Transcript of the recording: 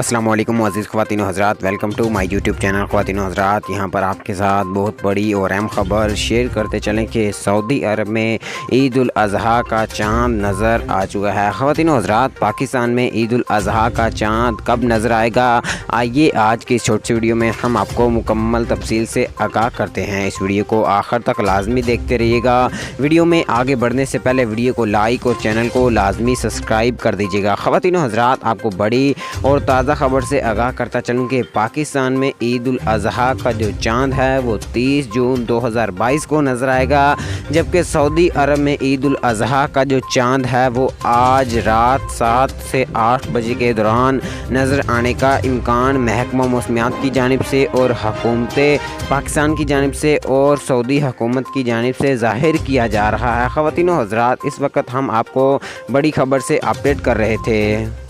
अस्सलाम वालेकुम मुअज़्ज़िज़ ख़वातीन व हज़रात, welcome to my YouTube channel ख़वातीन व हज़रात। यहाँ पर आपके साथ बहुत बड़ी और अहम ख़बर शेयर करते चलें कि सऊदी अरब में ईद उल अज़हा का चाँद नज़र आ चुका है। ख़वातीन व हज़रात, पाकिस्तान में ईद उल अज़हा का चाँद कब नज़र आएगा, आइए आज की इस छोटी सी वीडियो में हम आपको मुकम्मल तफसील से आगाह करते हैं। इस वीडियो को आखिर तक लाजमी देखते रहिएगा। वीडियो में आगे बढ़ने से पहले वीडियो को लाइक और चैनल को लाजमी सब्सक्राइब कर दीजिएगा। ख़वातीन व हज़रात, आपको बड़ी और ताज़ा ख़बर से आगाह करता चलूँ कि पाकिस्तान में ईद उल अज़हा का जो चाँद है वो 30 जून 2022 को नज़र आएगा, जबकि सऊदी अरब में ईद उल अज़हा का जो चाँद है वो आज रात 7 से 8 बजे के दौरान नज़र आने का इम्कान महकमा मौसमियात की जानिब से और हुकूमत पाकिस्तान की जानिब से और सऊदी हुकूमत की जानिब से ज़ाहिर किया जा रहा है। ख़वातीन व हज़रात, इस वक्त हम आपको बड़ी ख़बर से अपडेट कर रहे थे।